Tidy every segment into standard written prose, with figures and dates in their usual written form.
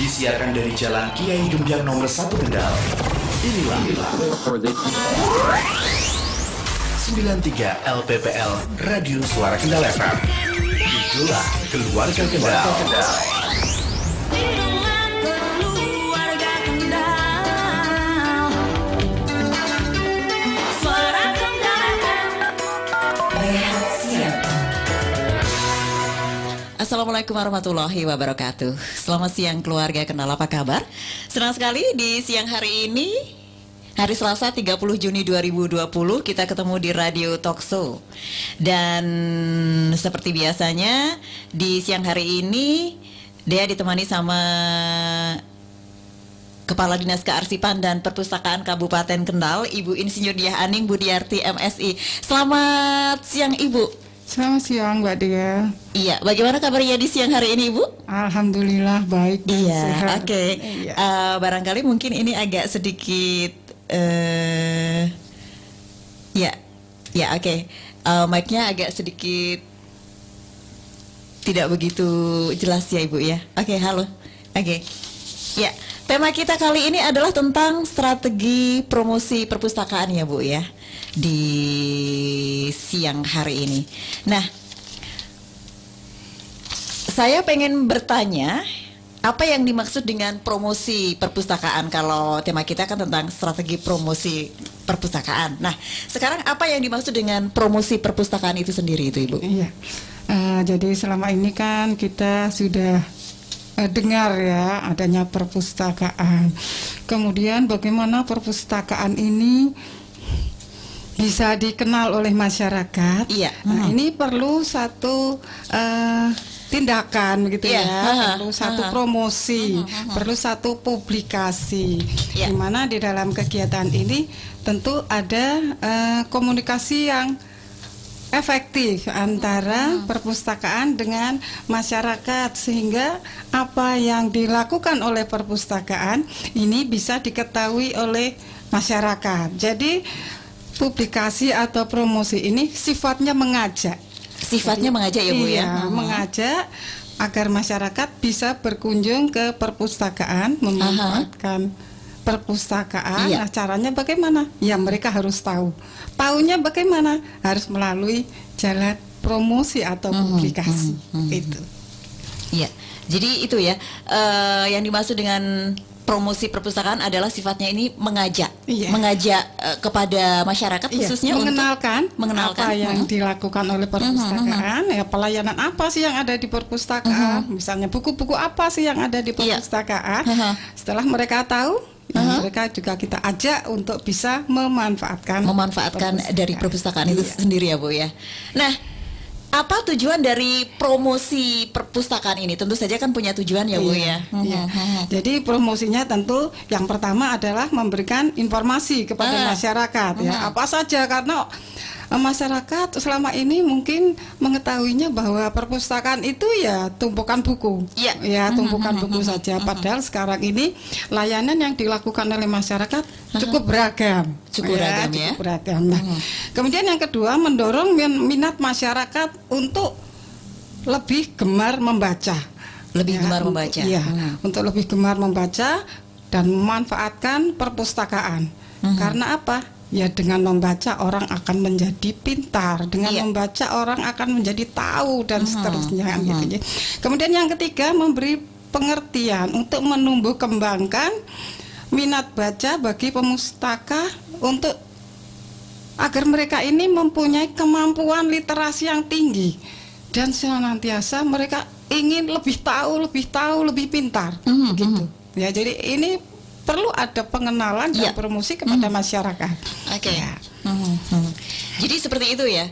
Disiarkan dari Jalan Kiai Dumjang nomor 1 Kendal. Inilah 93 LPPL Radio Suara Kendal FM. Itulah Keluarga Kendal. Assalamualaikum warahmatullahi wabarakatuh. Selamat siang keluarga Kendal, apa kabar? Senang sekali di siang hari ini, hari Selasa 30 Juni 2020, kita ketemu di Radio Talkshow. Dan seperti biasanya di siang hari ini Dea ditemani sama Kepala Dinas Kearsipan dan Perpustakaan Kabupaten Kendal, Ibu Insinyur Diah Aning Budiarti MSI. Selamat siang Ibu. Selamat siang Mbak Dea. Iya, bagaimana kabarnya di siang hari ini Ibu? Alhamdulillah baik dan sehat. Oke. Iya. Barangkali mungkin ini agak sedikit oke. Mic-nya agak sedikit tidak begitu jelas ya Ibu ya. Oke, halo. Oke. Ya, tema kita kali ini adalah tentang strategi promosi perpustakaan ya Bu ya, di siang hari ini. Nah, saya pengen bertanya, apa yang dimaksud dengan promosi perpustakaan? Kalau tema kita kan tentang strategi promosi perpustakaan. Nah, sekarang apa yang dimaksud dengan promosi perpustakaan itu sendiri itu Ibu? Iya. Jadi selama ini kan kita sudah dengar ya adanya perpustakaan. Kemudian bagaimana perpustakaan ini bisa dikenal oleh masyarakat. Iya. Nah, ini perlu satu tindakan gitu ya, perlu satu promosi, perlu satu publikasi. Di mana di dalam kegiatan ini tentu ada komunikasi yang efektif antara perpustakaan dengan masyarakat, sehingga apa yang dilakukan oleh perpustakaan ini bisa diketahui oleh masyarakat. Jadi publikasi atau promosi ini sifatnya mengajak. Sifatnya mengajak ya Bu ya? Mengajak agar masyarakat bisa berkunjung ke perpustakaan, memanfaatkan perpustakaan. Nah, caranya bagaimana? Ya mereka harus tahu. Taunya bagaimana? Harus melalui jalan promosi atau publikasi. Itu. Iya. Jadi itu ya, yang dimaksud dengan promosi perpustakaan adalah sifatnya ini mengajak, mengajak kepada masyarakat khususnya mengenalkan untuk apa yang dilakukan oleh perpustakaan, ya pelayanan apa sih yang ada di perpustakaan, misalnya buku-buku apa sih yang ada di perpustakaan. Setelah mereka tahu, mereka juga kita ajak untuk bisa memanfaatkan dari perpustakaan itu sendiri ya Bu ya. Nah, apa tujuan dari promosi perpustakaan ini? Tentu saja kan punya tujuan ya Bu ya. Jadi promosinya tentu yang pertama adalah memberikan informasi kepada masyarakat ya. Apa saja, karena masyarakat selama ini mungkin mengetahuinya bahwa perpustakaan itu ya tumpukan buku, tumpukan buku saja. Padahal sekarang ini layanan yang dilakukan oleh masyarakat cukup beragam, cukup beragam. Nah, kemudian yang kedua, mendorong minat masyarakat untuk lebih gemar membaca, untuk lebih gemar membaca dan memanfaatkan perpustakaan. Karena apa? Ya dengan membaca orang akan menjadi pintar, dengan membaca orang akan menjadi tahu dan seterusnya gitu. Kemudian yang ketiga, memberi pengertian untuk menumbuh kembangkan minat baca bagi pemustaka, untuk agar mereka ini mempunyai kemampuan literasi yang tinggi dan senantiasa mereka ingin lebih tahu, lebih pintar gitu. Ya, jadi ini perlu ada pengenalan dan promosi kepada masyarakat. Oke. Jadi seperti itu ya.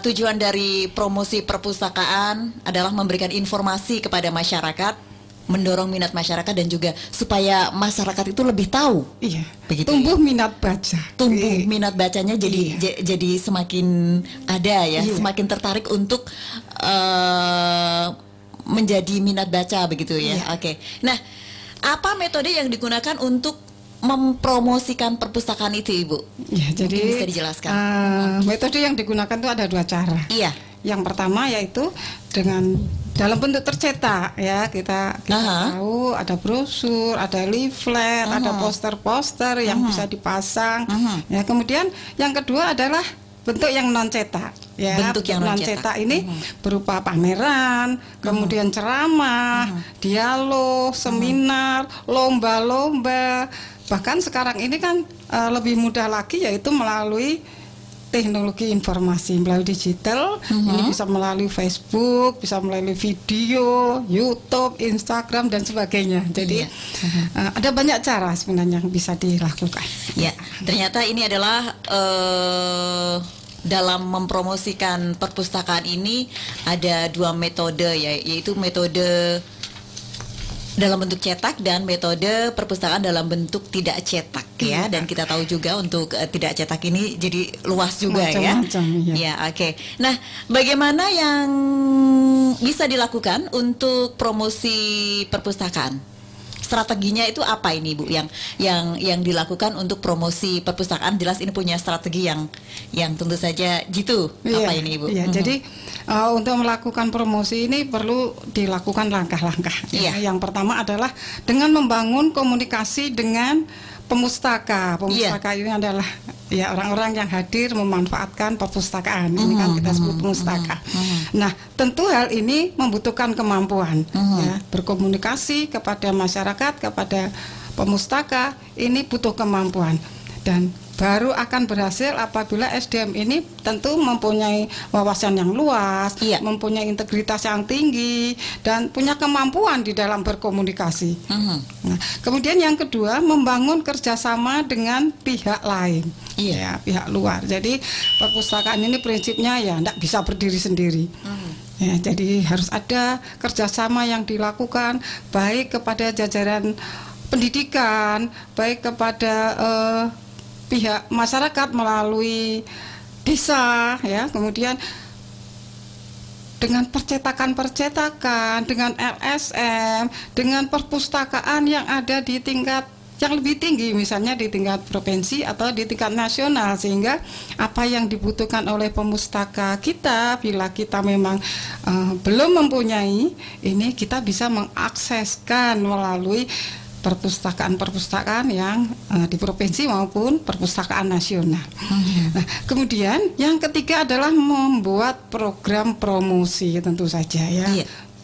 Tujuan dari promosi perpustakaan adalah memberikan informasi kepada masyarakat, mendorong minat masyarakat dan juga supaya masyarakat itu lebih tahu. Iya. Begitu. Tumbuh minat baca. Minat bacanya jadi semakin ada ya, semakin tertarik untuk menjadi minat baca begitu ya. Oke. Nah, apa metode yang digunakan untuk mempromosikan perpustakaan itu, Ibu? Ya, jadi mungkin bisa dijelaskan. Metode yang digunakan itu ada dua cara. Iya. Yang pertama yaitu dengan dalam bentuk tercetak ya, kita tahu ada brosur, ada leaflet, ada poster-poster yang bisa dipasang. Ya, kemudian yang kedua adalah bentuk yang non cetak ya. Bentuk yang non cetak ini berupa pameran, kemudian ceramah, dialog, seminar, lomba-lomba. Bahkan sekarang ini kan lebih mudah lagi, yaitu melalui teknologi informasi, melalui digital. Ini bisa melalui Facebook, bisa melalui video, YouTube, Instagram dan sebagainya. Jadi ada banyak cara sebenarnya yang bisa dilakukan. Ya, ternyata ini adalah dalam mempromosikan perpustakaan ini ada 2 metode ya, yaitu metode dalam bentuk cetak dan metode perpustakaan dalam bentuk tidak cetak ya. Dan kita tahu juga untuk tidak cetak ini jadi luas juga macam-macam, ya. Ya, oke. Nah, bagaimana yang bisa dilakukan untuk promosi perpustakaan? Strateginya itu apa ini, Bu, yang dilakukan untuk promosi perpustakaan? Jelas ini punya strategi yang tentu saja jitu. Apa ini, Ibu? Iya, jadi untuk melakukan promosi ini perlu dilakukan langkah-langkah. Ya. Yang pertama adalah dengan membangun komunikasi dengan pemustaka. Pemustaka ini adalah ya orang-orang yang hadir memanfaatkan perpustakaan. Ini kan kita sebut pemustaka. Nah, tentu hal ini membutuhkan kemampuan ya, berkomunikasi kepada masyarakat, kepada pemustaka ini butuh kemampuan, dan baru akan berhasil apabila SDM ini tentu mempunyai wawasan yang luas, mempunyai integritas yang tinggi, dan punya kemampuan di dalam berkomunikasi. Nah, kemudian yang kedua, membangun kerjasama dengan pihak lain, ya, pihak luar. Jadi perpustakaan ini prinsipnya ya tidak bisa berdiri sendiri. Ya, jadi harus ada kerjasama yang dilakukan baik kepada jajaran pendidikan, baik kepada pihak masyarakat melalui desa ya, kemudian dengan percetakan-percetakan, dengan LSM, dengan perpustakaan yang ada di tingkat yang lebih tinggi, misalnya di tingkat provinsi atau di tingkat nasional, sehingga apa yang dibutuhkan oleh pemustaka kita bila kita memang belum mempunyai ini, kita bisa mengakseskan melalui perpustakaan-perpustakaan yang di provinsi maupun perpustakaan nasional. Nah, kemudian yang ketiga adalah membuat program promosi, tentu saja ya.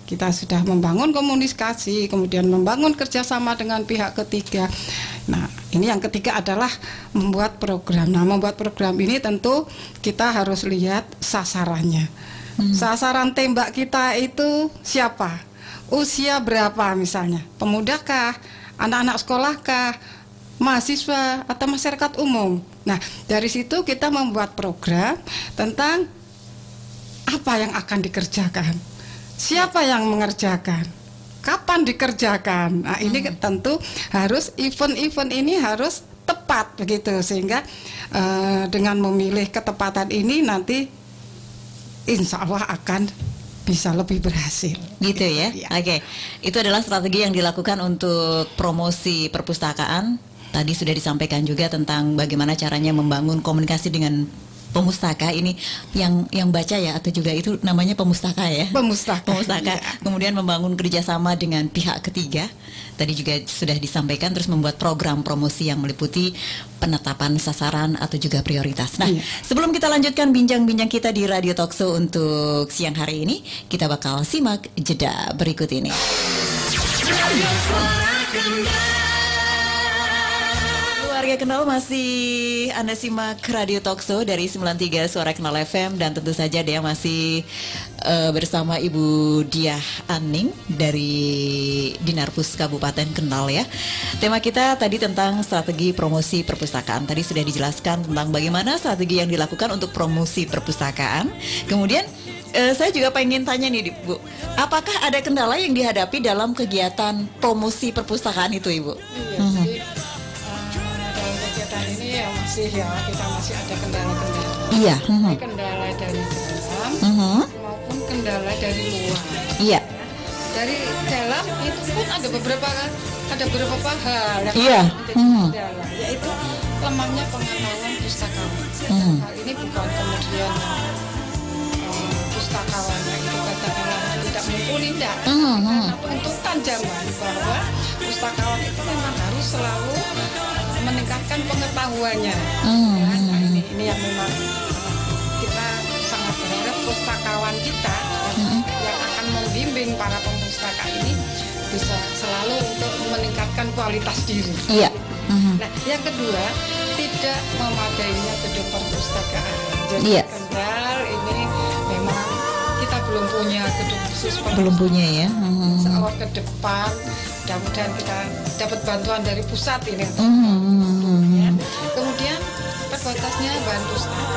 Kita sudah membangun komunikasi, kemudian membangun kerjasama dengan pihak ketiga. Nah, ini yang ketiga adalah membuat program. Nah, membuat program ini tentu kita harus lihat sasarannya. Sasaran tembak kita itu siapa? Usia berapa misalnya? Pemudakah? Anak-anak sekolahkah, mahasiswa, atau masyarakat umum. Nah, dari situ kita membuat program tentang apa yang akan dikerjakan, siapa yang mengerjakan, kapan dikerjakan. Nah, ini tentu harus event-event ini harus tepat begitu, sehingga dengan memilih ketepatan ini nanti insya Allah akan bisa lebih berhasil. Gitu ya? Oke. Itu adalah strategi yang dilakukan untuk promosi perpustakaan. Tadi sudah disampaikan juga tentang bagaimana caranya membangun komunikasi dengan pemustaka ini, yang baca ya, atau juga itu namanya pemustaka ya? Pemustaka. Kemudian membangun kerjasama dengan pihak ketiga. Tadi juga sudah disampaikan, terus membuat program promosi yang meliputi penetapan sasaran atau juga prioritas. Nah, sebelum kita lanjutkan bincang-bincang kita di Radio Talkshow untuk siang hari ini, kita bakal simak jeda berikut ini. Keluarga Kenal, masih Anda simak Radio Talkshow dari 93 Suara Kenal FM, dan tentu saja dia masih bersama Ibu Diah Aning dari Dinarpus Kabupaten Kendal ya. Tema kita tadi tentang strategi promosi perpustakaan. Tadi sudah dijelaskan tentang bagaimana strategi yang dilakukan untuk promosi perpustakaan. Kemudian saya juga pengen tanya nih, Bu, apakah ada kendala yang dihadapi dalam kegiatan promosi perpustakaan itu, Ibu? Jadi dalam kegiatan ini ya kita masih ada kendala-kendala. Kendala dari dalam maupun kendala dari luar. Dari dalam itu pun ada beberapa hal yang menjadi kendala, yaitu lemahnya pengetahuan pustakawan. Hal ini bukan kemudian pustakawannya itu katakanlah tidak mumpuni enggak. Karena tuntutan zaman bahwa pustakawan itu memang harus selalu meningkatkan pengetahuannya. Ya, nah ini yang memang kita sangat berharap pustakawan kita yang akan membimbing para pemustaka ini bisa selalu untuk meningkatkan kualitas diri. Iya. Nah, yang kedua, tidak memadainya gedung perpustakaan. Jadi Kendal ini memang kita belum punya gedung khusus perpustakaan. Belum punya ya. Insya Allah ke depan, mudah-mudahan kita dapat bantuan dari pusat ini. Ya. Kemudian terbatasnya bahan pustaka.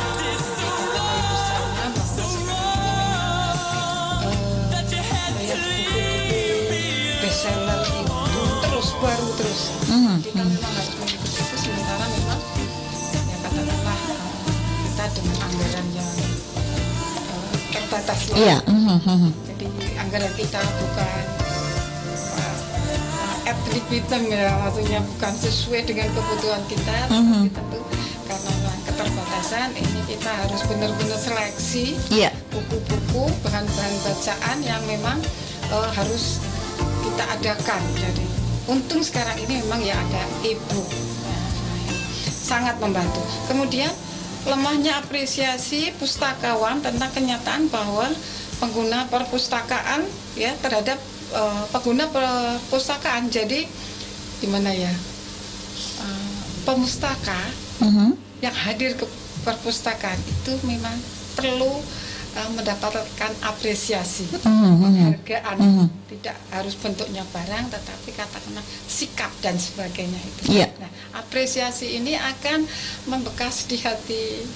Kita ketahui bersama bahwa sekarang ini memang buku-buku bestseller itu terus baru terus. Kita memang harus mengikuti itu, sementara memang ya katakanlah kita dengan anggaran yang terbatas. Iya. Jadi anggaran kita bukan ad libitum ya, maksudnya bukan sesuai dengan kebutuhan kita. Tapi tentu karena keterbatasan ini kita harus benar-benar seleksi buku-buku, bahan-bahan bacaan yang memang harus kita adakan. Jadi untung sekarang ini memang ya ada e-book, sangat membantu. Kemudian lemahnya apresiasi pustakawan tentang kenyataan bahwa pengguna perpustakaan ya terhadap pengguna perpustakaan. Jadi gimana ya, pemustaka yang hadir ke perpustakaan itu memang perlu mendapatkan apresiasi, penghargaan. Tidak harus bentuknya barang, tetapi katakanlah sikap dan sebagainya itu. Nah, apresiasi ini akan membekas di hati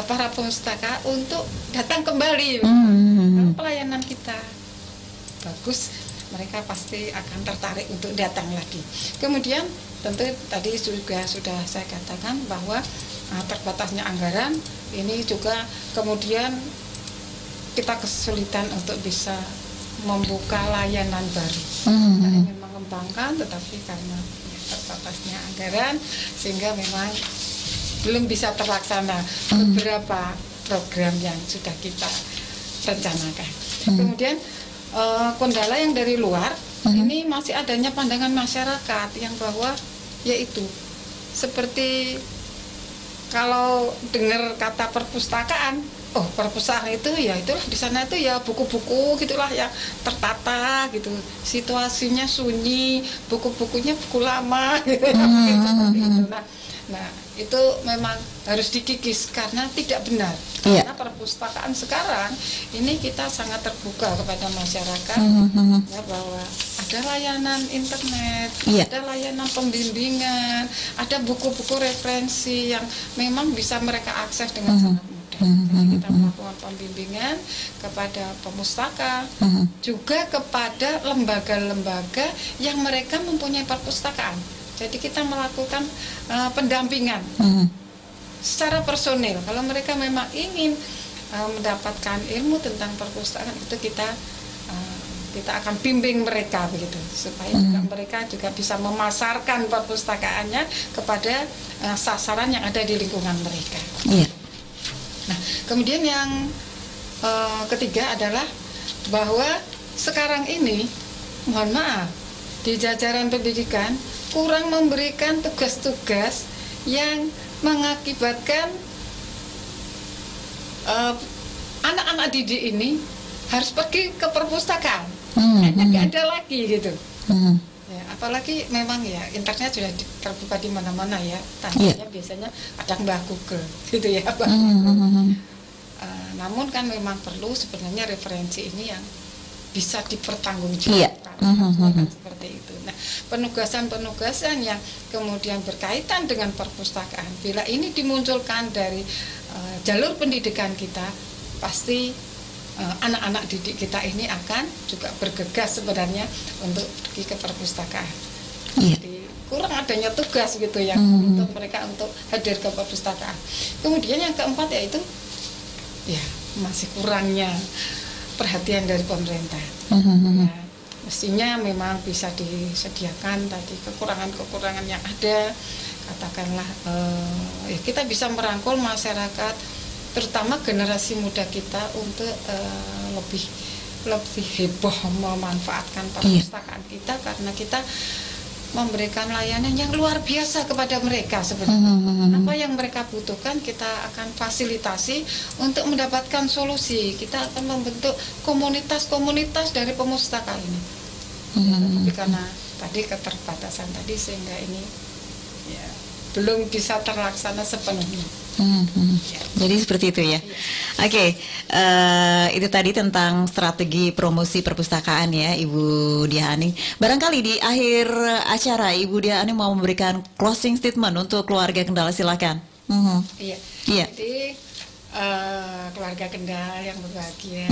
para pemustaka untuk datang kembali. Kalau pelayanan kita bagus, mereka pasti akan tertarik untuk datang lagi. Kemudian tentu tadi juga sudah saya katakan bahwa terbatasnya anggaran ini juga kemudian kita kesulitan untuk bisa membuka layanan baru. Kita ingin mengembangkan, tetapi karena terbatasnya anggaran sehingga memang belum bisa terlaksana beberapa program yang sudah kita rencanakan. Kemudian kendala yang dari luar ini masih adanya pandangan masyarakat yang bahwa yaitu seperti kalau dengar kata perpustakaan, oh perpustakaan itu ya itulah di sana itu ya buku-buku gitulah yang tertata gitu, situasinya sunyi, buku-bukunya buku lama gitu. Nah itu memang harus dikikis karena tidak benar. Karena perpustakaan sekarang ini kita sangat terbuka kepada masyarakat ya, bahwa ada layanan internet, ada layanan pembimbingan, ada buku-buku referensi yang memang bisa mereka akses dengan sangat mudah. Jadi kita melakukan pembimbingan kepada pemustaka, juga kepada lembaga-lembaga yang mereka mempunyai perpustakaan. Jadi kita melakukan pendampingan secara personil. Kalau mereka memang ingin mendapatkan ilmu tentang perpustakaan itu kita akan bimbing mereka begitu, supaya juga mereka juga bisa memasarkan perpustakaannya kepada sasaran yang ada di lingkungan mereka. Nah, kemudian yang ketiga adalah bahwa sekarang ini, mohon maaf, di jajaran pendidikan kurang memberikan tugas-tugas yang mengakibatkan anak-anak didik ini harus pergi ke perpustakaan. Nggak ada lagi gitu. Ya, apalagi memang ya internet sudah terbuka di mana-mana ya. Tandanya biasanya ada Mbah Google gitu ya. Namun kan memang perlu sebenarnya referensi ini yang bisa dipertanggungjawabkan. Seperti itu. Nah, penugasan-penugasan yang kemudian berkaitan dengan perpustakaan, bila ini dimunculkan dari jalur pendidikan kita, pasti anak-anak didik kita ini akan juga bergegas sebenarnya untuk pergi ke perpustakaan. Jadi kurang adanya tugas gitu yang untuk mereka untuk hadir ke perpustakaan. Kemudian yang keempat yaitu ya masih kurangnya perhatian dari pemerintah. Ya, mestinya memang bisa disediakan tadi kekurangan-kekurangan yang ada, katakanlah ya kita bisa merangkul masyarakat, terutama generasi muda kita untuk lebih lebih heboh memanfaatkan perpustakaan kita karena kita memberikan layanan yang luar biasa kepada mereka sebenarnya. Apa yang mereka butuhkan kita akan fasilitasi untuk mendapatkan solusi. Kita akan membentuk komunitas-komunitas dari pemustakaan ini. Tapi karena tadi keterbatasan tadi sehingga ini ya, belum bisa terlaksana sepenuhnya. Jadi seperti itu ya. Oke, itu tadi tentang strategi promosi perpustakaan ya, Ibu Diah-Ani. Barangkali di akhir acara Ibu Diah-Ani mau memberikan closing statement untuk keluarga Kendal, silakan. Iya. Jadi keluarga Kendal yang berbahagia,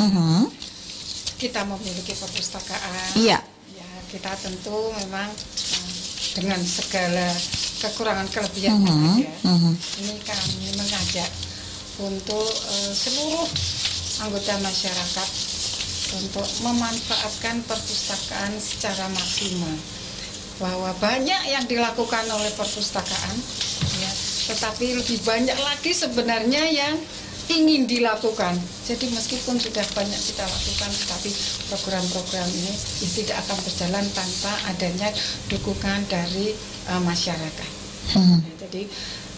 kita memiliki perpustakaan. Iya. Ya, kita tentu memang dengan segala kekurangan kelebihan ini kami mengajak untuk seluruh anggota masyarakat untuk memanfaatkan perpustakaan secara maksimal. Bahwa banyak yang dilakukan oleh perpustakaan, ya, tetapi lebih banyak lagi sebenarnya yang ingin dilakukan. Jadi meskipun sudah banyak kita lakukan, tetapi program-program ini tidak akan berjalan tanpa adanya dukungan dari masyarakat. Jadi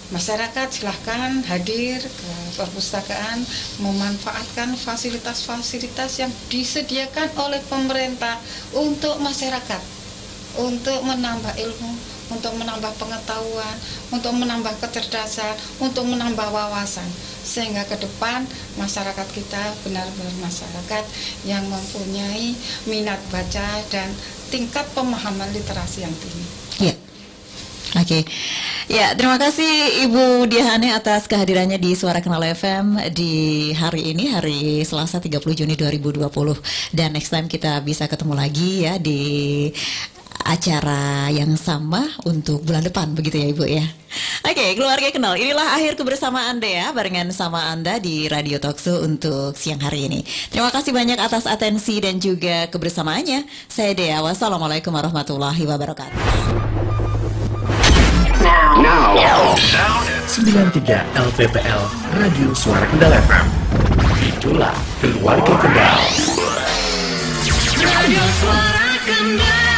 masyarakat silahkan hadir ke perpustakaan, memanfaatkan fasilitas-fasilitas yang disediakan oleh pemerintah untuk masyarakat, untuk menambah ilmu, untuk menambah pengetahuan, untuk menambah kecerdasan, untuk menambah wawasan, sehingga ke depan masyarakat kita benar-benar masyarakat yang mempunyai minat baca dan tingkat pemahaman literasi yang tinggi. Ya. Oke, ya terima kasih Ibu Diah-Ani atas kehadirannya di Suara Kenal FM di hari ini, hari Selasa 30 Juni 2020. Dan next time kita bisa ketemu lagi ya di acara yang sama untuk bulan depan, begitu ya Ibu ya. Oke, keluarga Kenal, inilah akhir kebersamaan Anda ya, barengan sama Anda di Radio Talkshow untuk siang hari ini. Terima kasih banyak atas atensi dan juga kebersamaannya. Saya Dea, wassalamualaikum warahmatullahi wabarakatuh. Now. 93 LPPL Radio Suara Kendal FM. Itulah keluarga Kendal. Radio Suara Kendal.